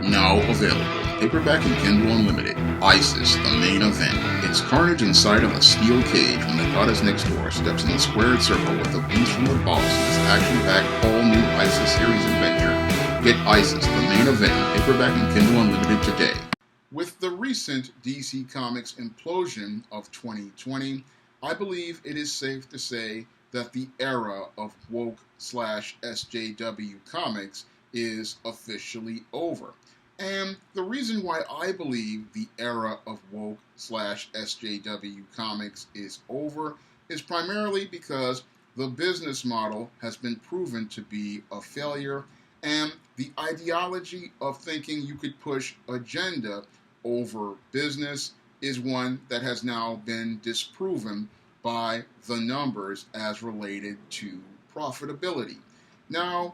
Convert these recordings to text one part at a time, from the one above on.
Now available, paperback and Kindle Unlimited, ISIS, the main event. It's carnage inside of a steel cage when the goddess next door steps in the squared circle with the beast from the boss in this action-packed all-new ISIS series adventure. Get ISIS, the main event, paperback and Kindle Unlimited today. With the recent DC Comics implosion of 2020, I believe it is safe to say that the era of woke/SJW comics is officially over. And the reason why I believe the era of woke/SJW comics is over is primarily because the business model has been proven to be a failure, and the ideology of thinking you could push agenda over business is one that has now been disproven by the numbers as related to profitability. Now,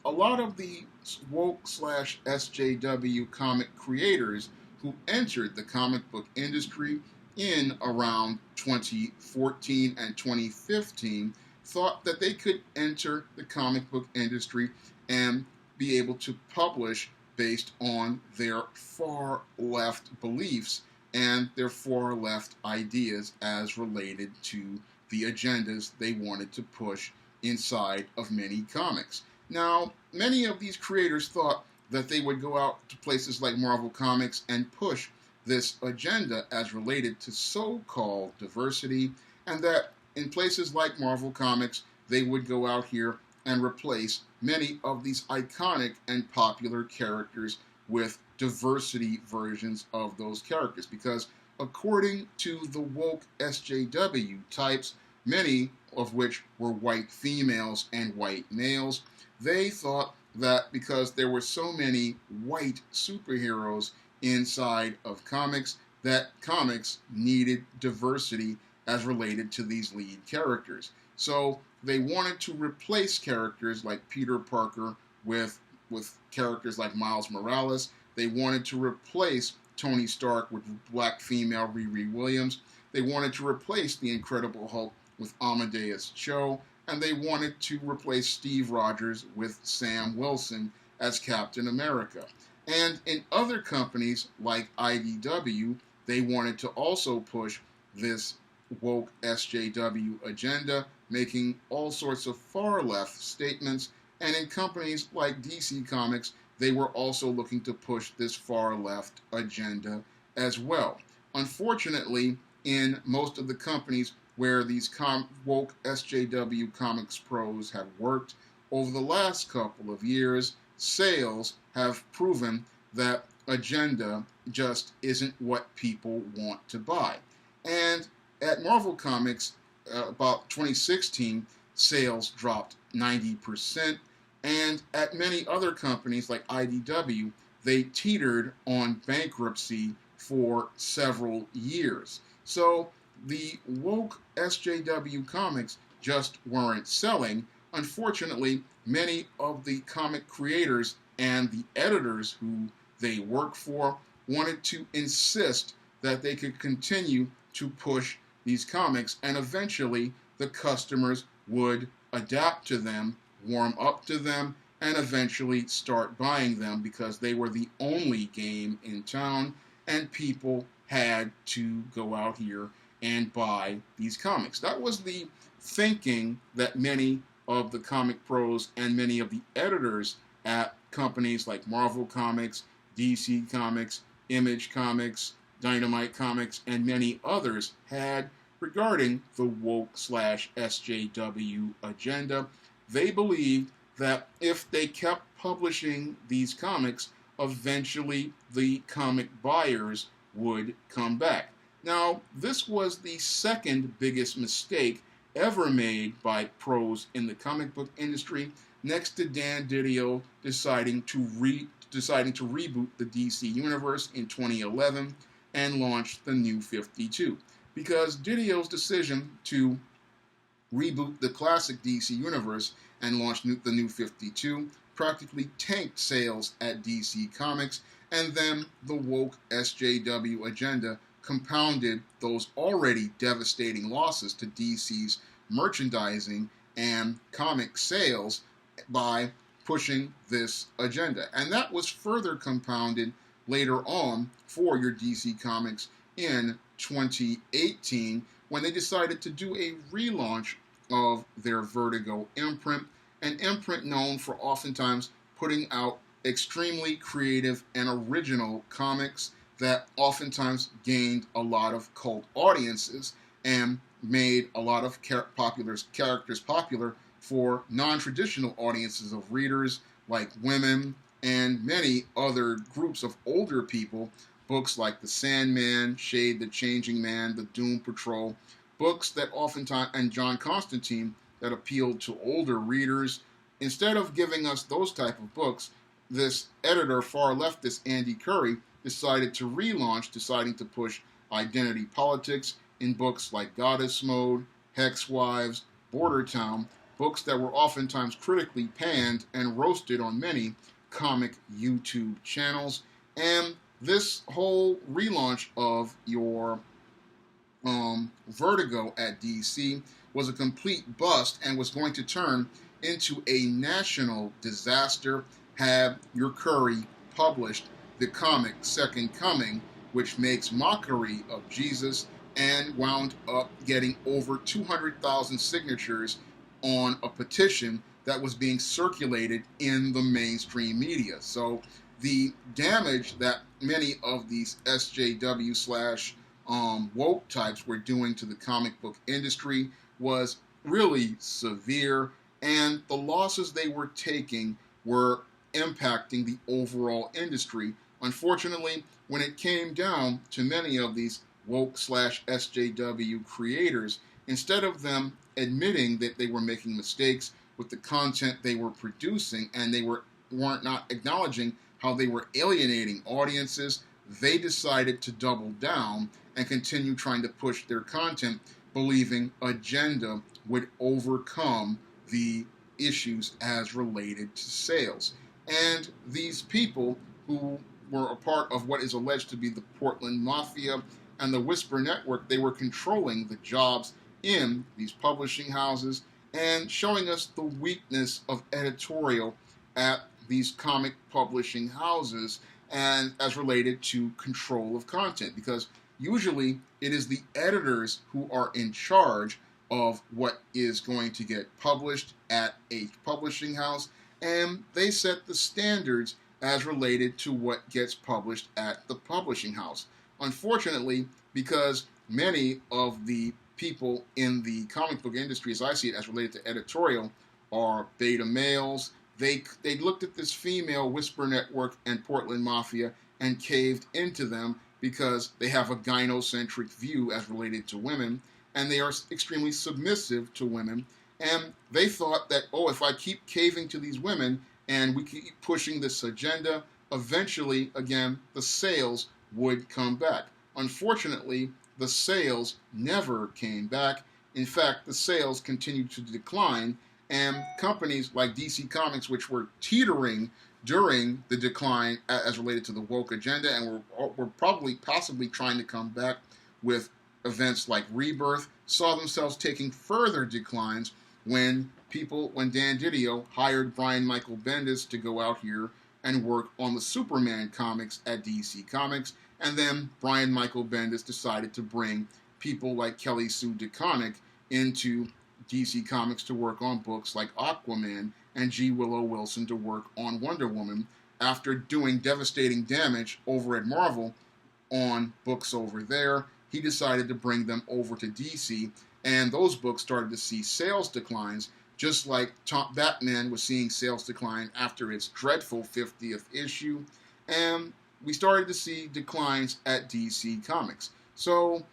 a lot of the woke/SJW comic creators who entered the comic book industry in around 2014 and 2015 thought that they could enter the comic book industry and be able to publish based on their far left beliefs and their far left ideas as related to the agendas they wanted to push inside of many comics. Now, many of these creators thought that they would go out to places like Marvel Comics and push this agenda as related to so-called diversity, and that in places like Marvel Comics, they would go out here and replace many of these iconic and popular characters with diversity versions of those characters. Because according to the woke SJW types, many of which were white females and white males, they thought that because there were so many white superheroes inside of comics, that comics needed diversity as related to these lead characters. So they wanted to replace characters like Peter Parker with characters like Miles Morales. They wanted to replace Tony Stark with black female Riri Williams. They wanted to replace the Incredible Hulk with Amadeus Cho, and they wanted to replace Steve Rogers with Sam Wilson as Captain America. And in other companies like IDW, they wanted to also push this woke SJW agenda, making all sorts of far left statements. And in companies like DC Comics, they were also looking to push this far left agenda as well. Unfortunately, in most of the companies where these woke SJW comics pros have worked, over the last couple of years, sales have proven that agenda just isn't what people want to buy. And at Marvel Comics, about 2016, sales dropped 90%, and at many other companies like IDW, they teetered on bankruptcy for several years. So the woke SJW comics just weren't selling. Unfortunately, many of the comic creators and the editors who they work for wanted to insist that they could continue to push these comics, and eventually the customers would adapt to them, warm up to them, and eventually start buying them because they were the only game in town, and people had to go out here and buy these comics. That was the thinking that many of the comic pros and many of the editors at companies like Marvel Comics, DC Comics, Image Comics, Dynamite Comics, and many others had regarding the woke/SJW agenda. They believed that if they kept publishing these comics, eventually the comic buyers would come back. Now, this was the second biggest mistake ever made by pros in the comic book industry, next to Dan Didio deciding to reboot the DC Universe in 2011 and launch the New 52. Because Didio's decision to reboot the classic DC Universe and launch the New 52 practically tanked sales at DC Comics, and then the woke SJW agenda compounded those already devastating losses to DC's merchandising and comic sales by pushing this agenda. And that was further compounded later on for your DC Comics in 2018 when they decided to do a relaunch of their Vertigo imprint, an imprint known for oftentimes putting out extremely creative and original comics that oftentimes gained a lot of cult audiences and made a lot of characters popular for non-traditional audiences of readers like women and many other groups of older people. Books like The Sandman, Shade the Changing Man, The Doom Patrol, books that oftentimes, and John Constantine, that appealed to older readers. Instead of giving us those type of books, this editor, far leftist Andy Curry, decided to relaunch, deciding to push identity politics in books like Goddess Mode, Hex Wives, Border Town, books that were oftentimes critically panned and roasted on many comic YouTube channels. And this whole relaunch of your Vertigo at DC was a complete bust and was going to turn into a national disaster had your Curry published the comic Second Coming, which makes mockery of Jesus, and wound up getting over 200,000 signatures on a petition that was being circulated in the mainstream media. So the damage that many of these SJW slash woke types were doing to the comic book industry was really severe, and the losses they were taking were impacting the overall industry. Unfortunately, when it came down to many of these woke slash SJW creators, instead of them admitting that they were making mistakes with the content they were producing and they weren't not acknowledging how they were alienating audiences, they decided to double down and continue trying to push their content, believing agenda would overcome the issues as related to sales. And these people who were a part of what is alleged to be the Portland Mafia and the Whisper Network, they were controlling the jobs in these publishing houses and showing us the weakness of editorial at these comic publishing houses and as related to control of content, because usually it is the editors who are in charge of what is going to get published at a publishing house, and they set the standards as related to what gets published at the publishing house. Unfortunately, because many of the people in the comic book industry, as I see it, as related to editorial, are beta males, they looked at this female Whisper Network and Portland Mafia and caved into them because they have a gynocentric view as related to women, and they are extremely submissive to women. And they thought that, oh, if I keep caving to these women and we keep pushing this agenda, eventually, again, the sales would come back. Unfortunately, the sales never came back. In fact, the sales continued to decline, and companies like DC Comics, which were teetering during the decline as related to the woke agenda and were probably possibly trying to come back with events like Rebirth, saw themselves taking further declines when Dan Didio hired Brian Michael Bendis to go out here and work on the Superman comics at DC Comics, and then Brian Michael Bendis decided to bring people like Kelly Sue DeConnick into DC Comics to work on books like Aquaman, and G. Willow Wilson to work on Wonder Woman after doing devastating damage over at Marvel on books over there. He decided to bring them over to DC, and those books started to see sales declines, just like Batman was seeing sales decline after its dreadful 50th issue, and we started to see declines at DC Comics. So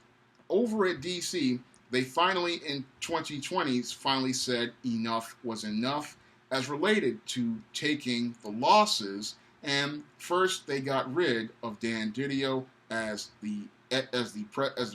over at DC, they finally, in 2020s, finally said enough was enough as related to taking the losses, and first they got rid of Dan Didio as the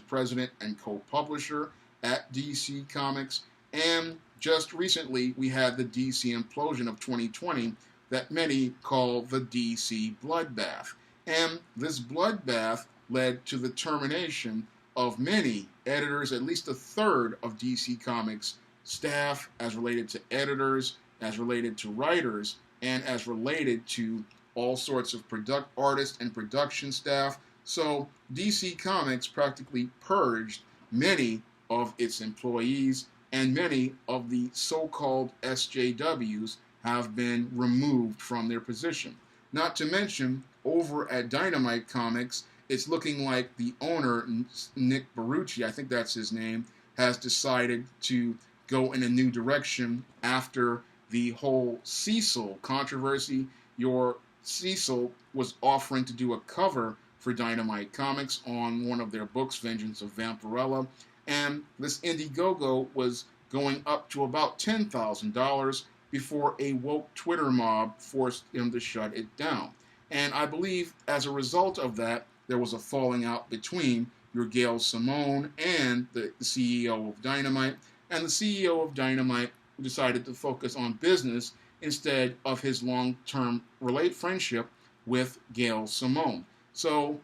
president and co-publisher at DC Comics, and just recently we had the DC Implosion of 2020 that many call the DC Bloodbath, and this bloodbath led to the termination of many editors, at least a third of DC Comics staff as related to editors, as related to writers, and as related to all sorts of artists and production staff. So DC Comics practically purged many of its employees, and many of the so-called SJWs have been removed from their position. Not to mention, over at Dynamite Comics, it's looking like the owner, Nick Barucci, I think that's his name, has decided to go in a new direction after the whole Cecil controversy. Your Cecil was offering to do a cover for Dynamite Comics on one of their books, Vengeance of Vampirella, and this Indiegogo was going up to about $10,000 before a woke Twitter mob forced him to shut it down. And I believe as a result of that, there was a falling out between your Gail Simone and the CEO of Dynamite, and the CEO of Dynamite decided to focus on business instead of his long-term friendship with Gail Simone. So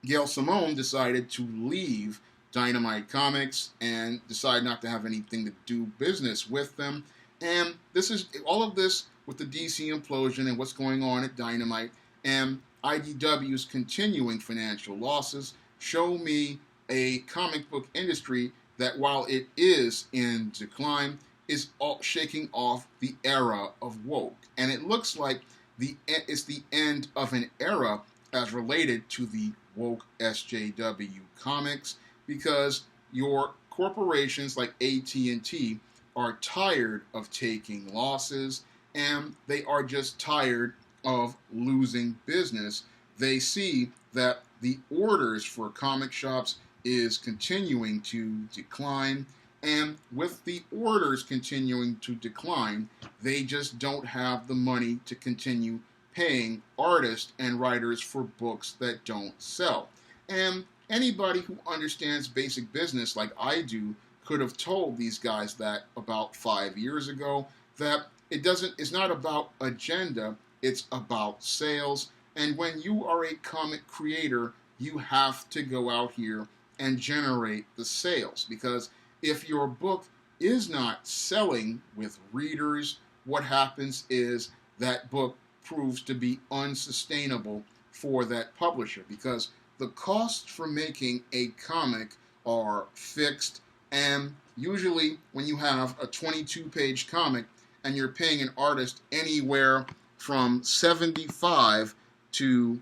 Gail Simone decided to leave Dynamite Comics and decide not to have anything to do business with them. And this is all of this with the DC implosion and what's going on at Dynamite and IDW's continuing financial losses show me a comic book industry that, while it is in decline, is shaking off the era of woke. And it looks like it's the end of an era as related to the woke SJW comics, because your corporations like AT&T are tired of taking losses, and they are just tired of losing business. They see that the orders for comic shops is continuing to decline, and with the orders continuing to decline, they just don't have the money to continue paying artists and writers for books that don't sell. And anybody who understands basic business like I do could have told these guys that about 5 years ago, that it's not about agenda, it's about sales. And when you are a comic creator, you have to go out here and generate the sales, because if your book is not selling with readers, what happens is that book proves to be unsustainable for that publisher, because the costs for making a comic are fixed, and usually when you have a 22-page comic and you're paying an artist anywhere from $75 to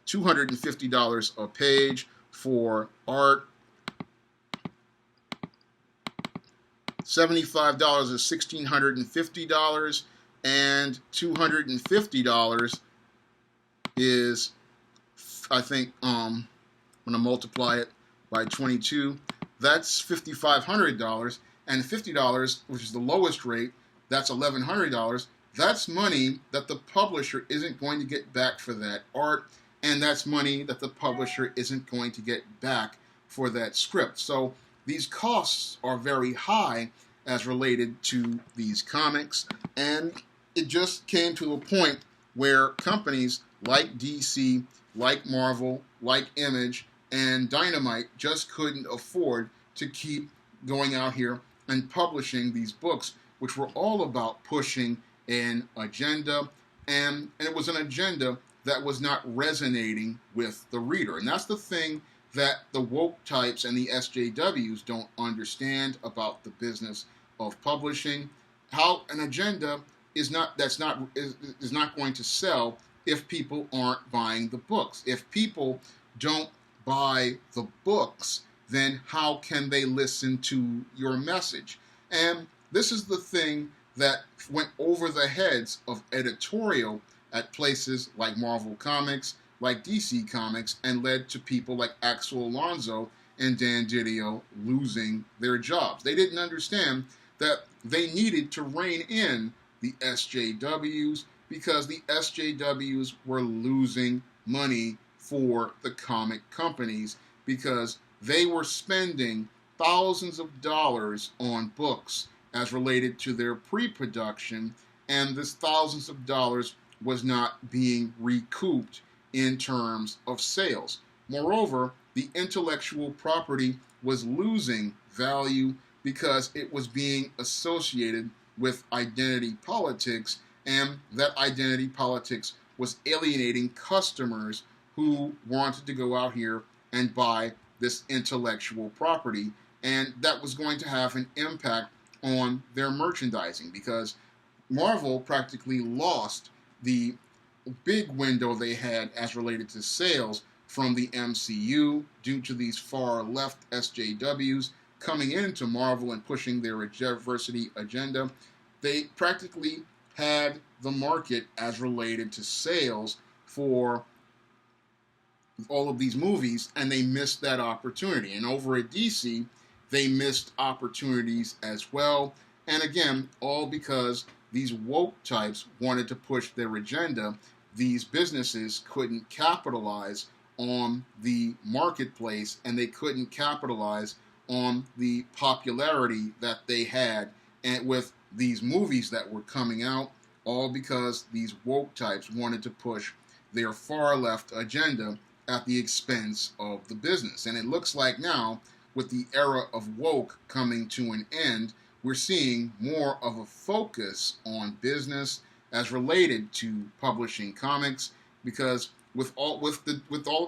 $250 a page for art, $75 is $1,650, and $250 is, I think, when I multiply it by 22, that's $5,500, and $50, which is the lowest rate, that's $1,100. That's money that the publisher isn't going to get back for that art, and that's money that the publisher isn't going to get back for that script. So these costs are very high as related to these comics, and it just came to a point where companies like DC, like Marvel, like Image, and Dynamite just couldn't afford to keep going out here and publishing these books, which were all about pushing an agenda, and it was an agenda that was not resonating with the reader. And that's the thing that the woke types and the SJWs don't understand about the business of publishing. How an agenda is not going to sell if people aren't buying the books. If people don't buy the books, then how can they listen to your message? And this is the thing that went over the heads of editorial at places like Marvel Comics, like DC Comics, and led to people like Axel Alonso and Dan Didio losing their jobs. They didn't understand that they needed to rein in the SJWs, because the SJWs were losing money for the comic companies, because they were spending thousands of dollars on books as related to their pre-production, and this thousands of dollars was not being recouped in terms of sales. Moreover, the intellectual property was losing value because it was being associated with identity politics, and that identity politics was alienating customers who wanted to go out here and buy this intellectual property, and that was going to have an impact on their merchandising because Marvel practically lost the big window they had as related to sales from the MCU due to these far left SJWs coming into Marvel and pushing their diversity agenda. They practically had the market as related to sales for all of these movies, and they missed that opportunity. And over at DC, they missed opportunities as well. And again, all because these woke types wanted to push their agenda. These businesses couldn't capitalize on the marketplace, and they couldn't capitalize on the popularity that they had and with these movies that were coming out, all because these woke types wanted to push their far left agenda at the expense of the business. And it looks like now, with the era of woke coming to an end, we're seeing more of a focus on business as related to publishing comics, because with all of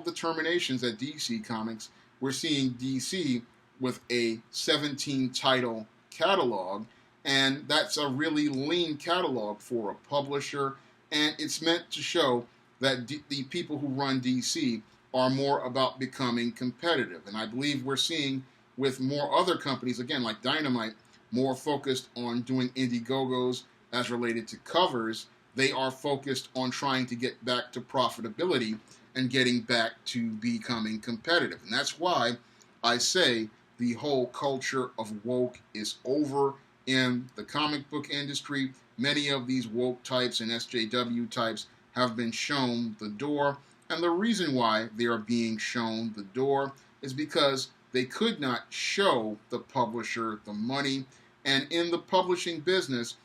the terminations at DC Comics, we're seeing DC with a 17 title catalog, and that's a really lean catalog for a publisher, and it's meant to show that the people who run DC are more about becoming competitive. And I believe we're seeing with more other companies, again, like Dynamite, more focused on doing Indiegogos as related to covers. They are focused on trying to get back to profitability and getting back to becoming competitive. And that's why I say the whole culture of woke is over in the comic book industry. Many of these woke types and SJW types have been shown the door. And the reason why they are being shown the door is because they could not show the publisher the money. And in the publishing business,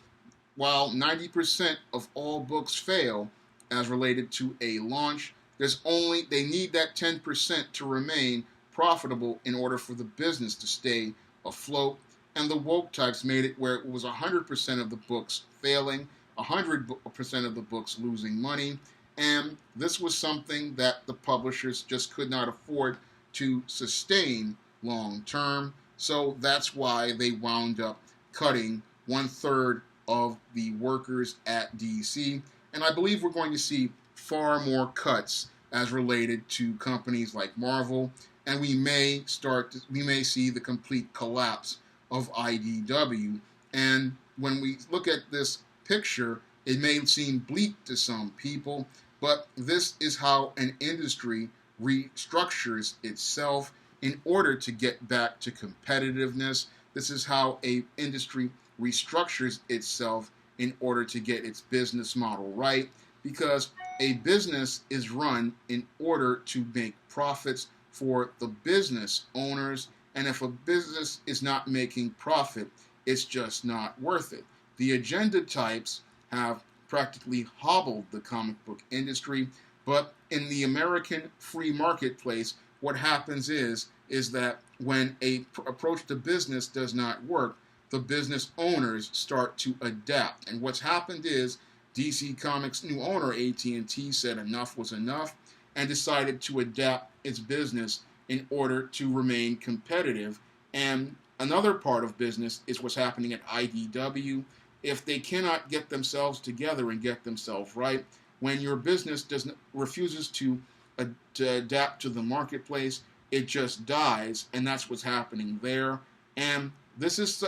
while 90% of all books fail as related to a launch, they need that 10% to remain profitable in order for the business to stay afloat. And the woke types made it where it was 100% of the books failing, 100% of the books losing money. And this was something that the publishers just could not afford to sustain long term. So that's why they wound up cutting 1/3 of the workers at DC. And I believe we're going to see far more cuts as related to companies like Marvel. And we may see the complete collapse of IDW. And when we look at this picture, it may seem bleak to some people, but this is how an industry restructures itself in order to get back to competitiveness. This is how an industry restructures itself in order to get its business model right, because a business is run in order to make profits for the business owners, and if a business is not making profit, it's just not worth it. The agenda types have practically hobbled the comic book industry, but in the American free marketplace, what happens is that when a approach to business does not work, the business owners start to adapt. And what's happened is DC Comics' new owner, AT&T, said enough was enough and decided to adapt its business in order to remain competitive. And another part of business is what's happening at IDW. If they cannot get themselves together and get themselves right, when your business refuses to adapt to the marketplace, it just dies, and that's what's happening there. And this is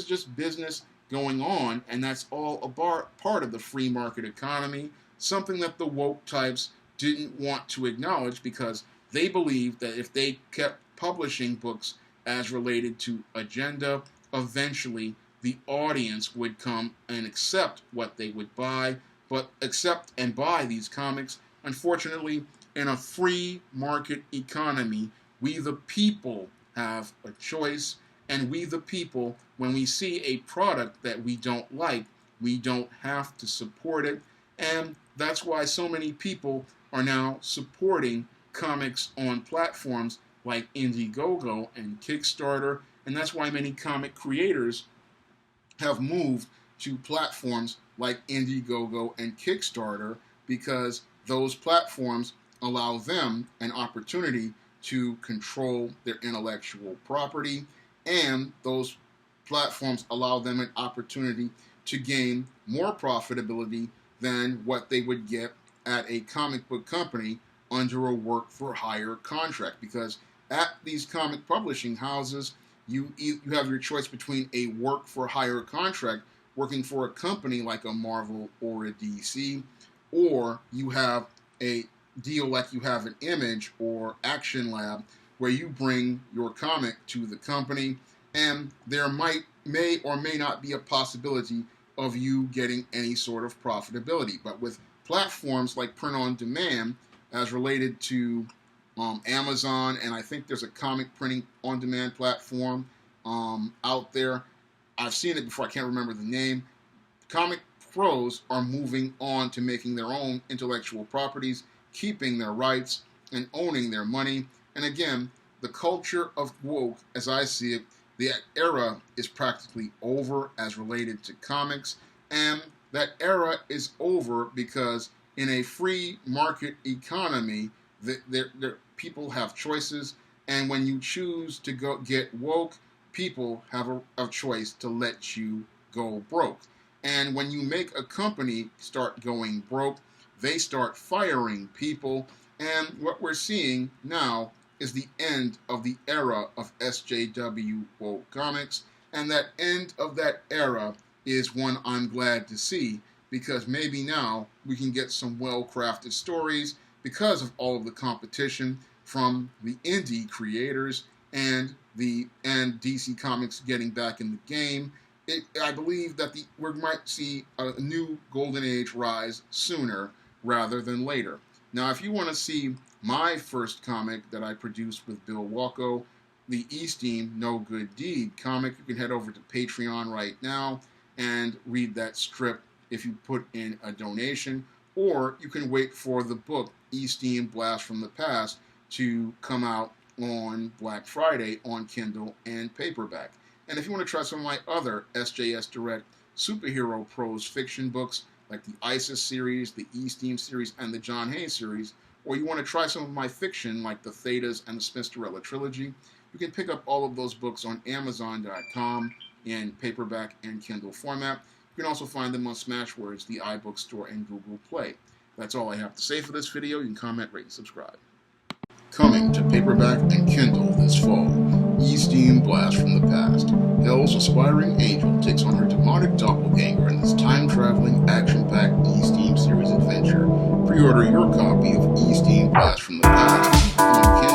just business going on, and that's all a part of the free market economy, something that the woke types didn't want to acknowledge because they believed that if they kept publishing books as related to agenda, eventually the audience would come and accept what they would buy, but accept and buy these comics. Unfortunately, in a free market economy, we the people have a choice, and we the people, when we see a product that we don't like, we don't have to support it, and that's why so many people are now supporting comics on platforms like Indiegogo and Kickstarter, and that's why many comic creators have moved to platforms like Indiegogo and Kickstarter, because those platforms allow them an opportunity to control their intellectual property, and those platforms allow them an opportunity to gain more profitability than what they would get at a comic book company under a work-for-hire contract. Because at these comic publishing houses, you have your choice between a work-for-hire contract working for a company like a Marvel or a DC, or you have a deal like you have an Image or Action Lab, where you bring your comic to the company, and there may or may not be a possibility of you getting any sort of profitability. But with platforms like print on demand, as related to Amazon, and I think there's a comic printing on demand platform out there. I've seen it before, I can't remember the name. Comic pros are moving on to making their own intellectual properties, keeping their rights, and owning their money. And again, the culture of woke, as I see it, the era is practically over as related to comics. And that era is over because in a free market economy, people have choices. And when you choose to go get woke, people have a choice to let you go broke. And when you make a company start going broke, they start firing people. And what we're seeing now is the end of the era of SJW woke comics. And that end of that era is one I'm glad to see, because maybe now we can get some well-crafted stories because of all of the competition from the indie creators and DC Comics getting back in the game. I believe that we might see a new golden age rise sooner rather than later. Now, if you want to see my first comic that I produced with Bill Walko, the E-Steam No Good Deed comic, you can head over to Patreon right now and read that strip if you put in a donation, or you can wait for the book E-Steam Blast from the Past to come out on Black Friday on Kindle and paperback. And if you want to try some of my other SJS Direct superhero prose fiction books, like the ISIS series, the E-Steam series, and the John Hay series, or you want to try some of my fiction, like the Thetas and the Smithstorella trilogy, you can pick up all of those books on Amazon.com in paperback and Kindle format. You can also find them on Smashwords, the iBook Store, and Google Play. That's all I have to say for this video. You can comment, rate, and subscribe. Coming to paperback and Kindle this fall, E-Steam Blast from the Past. Hell's aspiring angel takes on her demonic doppelganger in this time-traveling, action-packed E-Steam series adventure. Pre-order your copy of E-Steam Blast from the Past on Kindle